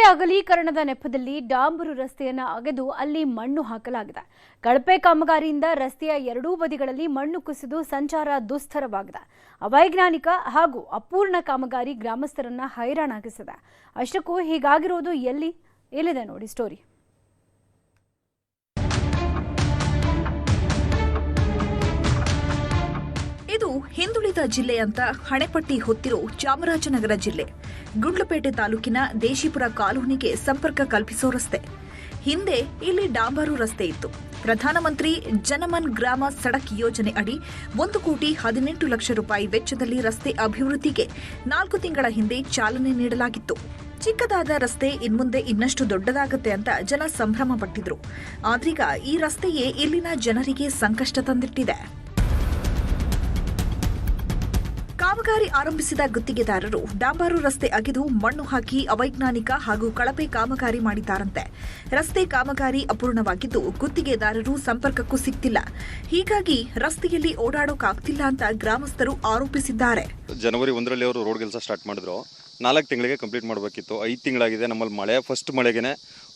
ಅಗಲೀಕರಣದ ನೆಪದಲ್ಲಿ ಡಾಂಬರು ರಸ್ತೆಯನ್ನು ಅಗೆದು ಅಲ್ಲಿ ಮಣ್ಣು ಹಾಕಲಾಗಿದೆ. ಕಳಪೆ ಕಾಮಗಾರಿಯಿಂದ ರಸ್ತೆಯ ಎರಡೂ ಬದಿಗಳಲ್ಲಿ ಮಣ್ಣು ಕುಸಿದು ಸಂಚಾರ ದುಸ್ತರವಾಗಿದೆ. ಅವೈಜ್ಞಾನಿಕ ಹಾಗೂ ಅಪೂರ್ಣ ಕಾಮಗಾರಿ ಗ್ರಾಮಸ್ಥರನ್ನ ಹೈರಾಣಾಗಿಸಿದೆ. ಅಷ್ಟಕ್ಕೂ ಹೀಗಾಗಿರೋದು ಎಲ್ಲಿದೆ ನೋಡಿ ಸ್ಟೋರಿ. ಇದು ಹಿಂದುಳಿದ ಜಿಲ್ಲೆ ಅಂತ ಹಣೆಪಟ್ಟಿ ಹೊತ್ತಿರೋ ಚಾಮರಾಜನಗರ ಜಿಲ್ಲೆ ಗುಂಡ್ಲುಪೇಟೆ ತಾಲೂಕಿನ ದೇಶಿಪುರ ಕಾಲೋನಿಗೆ ಸಂಪರ್ಕ ಕಲ್ಪಿಸೋ ರಸ್ತೆ. ಹಿಂದೆ ಇಲ್ಲಿ ಡಾಂಬರು ರಸ್ತೆ ಇತ್ತು. ಪ್ರಧಾನಮಂತ್ರಿ ಜನಮನ್ ಗ್ರಾಮ ಸಡಕ್ ಯೋಜನೆ ಅಡಿ 1,18,00,000 ರೂಪಾಯಿ ವೆಚ್ಚದಲ್ಲಿ ರಸ್ತೆ ಅಭಿವೃದ್ಧಿಗೆ 4 ತಿಂಗಳ ಹಿಂದೆ ಚಾಲನೆ ನೀಡಲಾಗಿತ್ತು. ಚಿಕ್ಕದಾದ ರಸ್ತೆ ಇನ್ಮುಂದೆ ಇನ್ನಷ್ಟು ದೊಡ್ಡದಾಗುತ್ತೆ ಅಂತ ಜನ ಸಂಭ್ರಮ ಪಟ್ಟಿದ್ರು. ಆದ್ರೀಗ ಈ ರಸ್ತೆಯೇ ಇಲ್ಲಿನ ಜನರಿಗೆ ಸಂಕಷ್ಟ ತಂದಿಟ್ಟಿದೆ. ಕಾಮಗಾರಿ ಆರಂಭಿಸಿದ ಗುತ್ತಿಗೆದಾರರು ಡಾಂಬರು ರಸ್ತೆ ಅಗೆದು ಮಣ್ಣು ಹಾಕಿ ಅವೈಜ್ಞಾನಿಕ ಹಾಗೂ ಕಳಪೆ ಕಾಮಗಾರಿ ಮಾಡಿದ್ದಾರಂತೆ. ರಸ್ತೆ ಕಾಮಗಾರಿ ಅಪೂರ್ಣವಾಗಿದ್ದು ಗುತ್ತಿಗೆದಾರರು ಸಂಪರ್ಕಕ್ಕೂ ಸಿಗ್ತಿಲ್ಲ. ಹೀಗಾಗಿ ರಸ್ತೆಯಲ್ಲಿ ಓಡಾಡೋಕಾಗ್ತಿಲ್ಲ ಅಂತ ಗ್ರಾಮಸ್ಥರು ಆರೋಪಿಸಿದ್ದಾರೆ. ಜನವರಿ 1ರಲ್ಲಿ ಅವರು ರೋಡ್ ಕೆಲಸ ಸ್ಟಾರ್ಟ್ ಮಾಡಿದ್ರು. 4 ತಿಂಗಳಿಗೆ ಕಂಪ್ಲೀಟ್ ಮಾಡಬೇಕಿತ್ತು. 5 ತಿಂಗಳಾಗಿದೆ. ನಮ್ಮಲ್ಲಿ ಫಸ್ಟ್ ಮಳೆಗೆ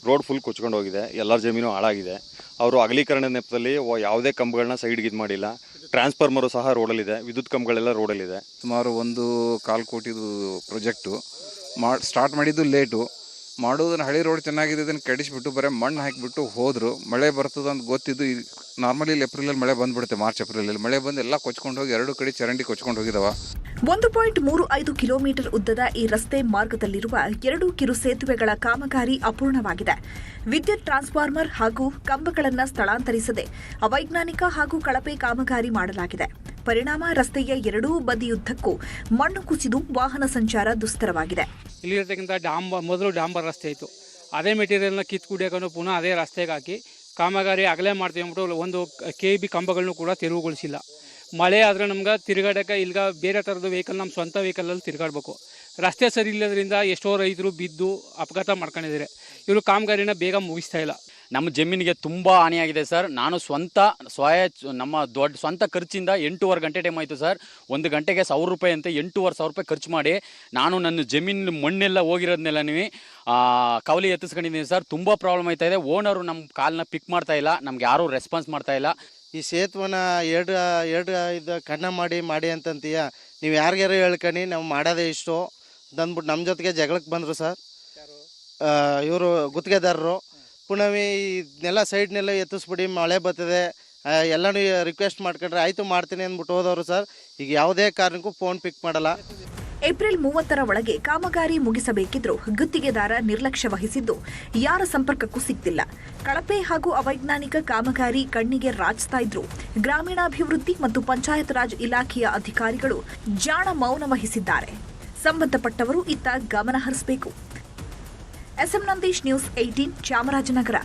ರೋಡ್ ಫುಲ್ ಕೊಚ್ಕೊಂಡು ಹೋಗಿದೆ. ಎಲ್ಲರ ಜಮೀನು ಹಾಳಾಗಿದೆ. ಅವರು ಅಗಲೀಕರಣ ನೆಪದಲ್ಲಿ ಯಾವುದೇ ಕಂಬಗಳನ್ನ ಸೈಡ್ಗೆ ಇದು ಮಾಡಿಲ್ಲ. ಟ್ರಾನ್ಸ್ಫಾರ್ಮರು ಸಹ ರೋಡಲ್ಲಿದೆ. ವಿದ್ಯುತ್ ಕಂಬಗಳೆಲ್ಲ ರೋಡಲ್ಲಿದೆ. ಸುಮಾರು 1.25 ಕೋಟಿದು ಪ್ರಾಜೆಕ್ಟು ಸ್ಟಾರ್ಟ್ ಮಾಡಿದ್ದು ಲೇಟು. ಮಾಡೋದನ್ನು ಹಳೆ ರೋಡ್ ಚೆನ್ನಾಗಿದೆ, ಅದನ್ನು ಕೆಡಿಸ್ಬಿಟ್ಟು ಬರೀ ಮಣ್ಣು ಹಾಕಿಬಿಟ್ಟು ಹೋದರು. ಮಳೆ ಬರ್ತದೆ ಅಂತ ಗೊತ್ತಿದ್ದು ನಾರ್ಮಲಿ ಏಪ್ರಿಲಲ್ಲಿ ಮಳೆ ಬಂದುಬಿಡುತ್ತೆ. ಮಾರ್ಚ್ ಏಪ್ರಿಲಲ್ಲಿ ಮಳೆ ಬಂದು ಎಲ್ಲ ಕೊಚ್ಕೊಂಡು ಹೋಗಿ 2 ಕಡೆ ಚರಂಡಿ ಕೊಚ್ಕೊಂಡು ಹೋಗಿದಾವ. 1.35 ಕಿಲೋಮೀಟರ್ ಉದ್ದದ ಈ ರಸ್ತೆ ಮಾರ್ಗದಲ್ಲಿರುವ 2 ಕಿರು ಸೇತುವೆಗಳ ಕಾಮಗಾರಿ ಅಪೂರ್ಣವಾಗಿದೆ. ವಿದ್ಯುತ್ ಟ್ರಾನ್ಸ್ಫಾರ್ಮರ್ ಹಾಗೂ ಕಂಬಗಳನ್ನು ಸ್ಥಳಾಂತರಿಸದೆ ಅವೈಜ್ಞಾನಿಕ ಹಾಗೂ ಕಳಪೆ ಕಾಮಗಾರಿ ಮಾಡಲಾಗಿದೆ. ಪರಿಣಾಮ ರಸ್ತೆಯ ಎರಡೂ ಬದಿಯುದ್ದಕ್ಕೂ ಮಣ್ಣು ಕುಸಿದು ವಾಹನ ಸಂಚಾರ ದುಸ್ತರವಾಗಿದೆ. ಇಲ್ಲಿರತಕ್ಕಂಥ ಮೊದಲು ಡಾಂಬರ್ ರಸ್ತೆ ಇತ್ತು. ಅದೇ ಮೆಟೀರಿಯಲ್ನ ಕಿತ್ತು ಕುಡಿಯೋಕೆ ಪುನಃ ಅದೇ ರಸ್ತೆಗೆ ಹಾಕಿ ಕಾಮಗಾರಿ ಅಗಲೇ ಮಾಡ್ತೀವಿ ಅಂದ್ಬಿಟ್ಟು 1 KB ಕಂಬಗಳನ್ನು ಕೂಡ ತೆರವುಗೊಳಿಸಿಲ್ಲ. ಮಳೆ ಆದರೆ ನಮ್ಗೆ ತಿರುಗಾಡೋಕ್ಕೆ ಇಲ್ಗ ಬೇರೆ ಥರದ ವೆಹಿಕಲ್ ನಮ್ಮ ಸ್ವಂತ ವೆಹಿಕಲಲ್ಲಿ ತಿರುಗಾಡಬೇಕು. ರಸ್ತೆ ಸರಿ ಇಲ್ಲದ್ರಿಂದ ಎಷ್ಟೋ ರೈತರು ಬಿದ್ದು ಅಪಘಾತ ಮಾಡ್ಕೊಂಡಿದ್ದಾರೆ. ಇವರು ಕಾಮಗಾರಿನ ಬೇಗ ಮುಗಿಸ್ತಾ ಇಲ್ಲ. ನಮ್ಮ ಜಮೀನಿಗೆ ತುಂಬ ಹಾನಿಯಾಗಿದೆ ಸರ್. ನಾನು ನಮ್ಮ ಸ್ವಂತ ಖರ್ಚಿಂದ 8.5 ಗಂಟೆ ಟೈಮ್ ಆಯಿತು ಸರ್. 1 ಗಂಟೆಗೆ 1,000 ರೂಪಾಯಿ ಅಂತ 8,500 ರೂಪಾಯಿ ಖರ್ಚು ಮಾಡಿ ನಾನು ನನ್ನ ಜಮೀನು ಮಣ್ಣೆಲ್ಲ ಹೋಗಿರೋದನ್ನೆಲ್ಲ ನೀವು ಕವಲಿ ಎತ್ತಿಸ್ಕೊಂಡಿದ್ದೀನಿ ಸರ್. ತುಂಬ ಪ್ರಾಬ್ಲಮ್ ಆಯ್ತಾ ಇದೆ. ಓನರು ನಮ್ಮ ಕಾಲನ್ನ ಪಿಕ್ ಮಾಡ್ತಾ ಇಲ್ಲ. ನಮ್ಗೆ ಯಾರೂ ರೆಸ್ಪಾನ್ಸ್ ಮಾಡ್ತಾ ಇಲ್ಲ. ಈ ಸೇತುವನ ಎರಡು ಇದು ಕಣ್ಣ ಮಾಡಿ ಅಂತಂತೀಯ. ನೀವು ಯಾರಿಗಾರು ಹೇಳ್ಕಣಿ, ನಾವು ಮಾಡೋದೇ ಇಷ್ಟು ಅಂದ್ಬಿಟ್ಟು ನಮ್ಮ ಜೊತೆಗೆ ಜಗಳಕ್ಕೆ ಬಂದರು ಸರ್. ಇವರು ಗುತ್ತಿಗೆದಾರರು ಪುನಃ ಇದನ್ನೆಲ್ಲ ಸೈಡ್ನೆಲ್ಲ ಎತ್ತಿಸ್ಬಿಡಿ, ಮಳೆ ಬರ್ತದೆ ಎಲ್ಲನೂ ರಿಕ್ವೆಸ್ಟ್ ಮಾಡ್ಕೊಂಡ್ರೆ ಆಯಿತು ಮಾಡ್ತೀನಿ ಅಂದ್ಬಿಟ್ಟು ಹೋದವರು ಸರ್. ಈಗ ಯಾವುದೇ ಕಾರಣಕ್ಕೂ ಫೋನ್ ಪಿಕ್ ಮಾಡಲ್ಲ. ಏಪ್ರಿಲ್ 30ರ ಒಳಗೆ ಕಾಮಗಾರಿ ಮುಗಿಸಬೇಕಿದ್ರೂ ಗುತ್ತಿಗೆದಾರ ನಿರ್ಲಕ್ಷ್ಯ ವಹಿಸಿದ್ದು ಯಾರ ಸಂಪರ್ಕಕ್ಕೂ ಸಿಗ್ತಿಲ್ಲ. ಕಳಪೆ ಹಾಗೂ ಅವೈಜ್ಞಾನಿಕ ಕಾಮಗಾರಿ ಕಣ್ಣಿಗೆ ರಾಚ್ತಾ ಇದ್ರು. ಗ್ರಾಮೀಣಾಭಿವೃದ್ಧಿ ಮತ್ತು ಪಂಚಾಯತ್ ರಾಜ್ ಇಲಾಖೆಯ ಅಧಿಕಾರಿಗಳು ಜಾಣ ಮೌನ ವಹಿಸಿದ್ದಾರೆ. ಸಂಬಂಧಪಟ್ಟವರು ಇತ್ತ ಗಮನ ಹರಿಸಬೇಕು. SM Nandish, news 18, Chamarajanagar.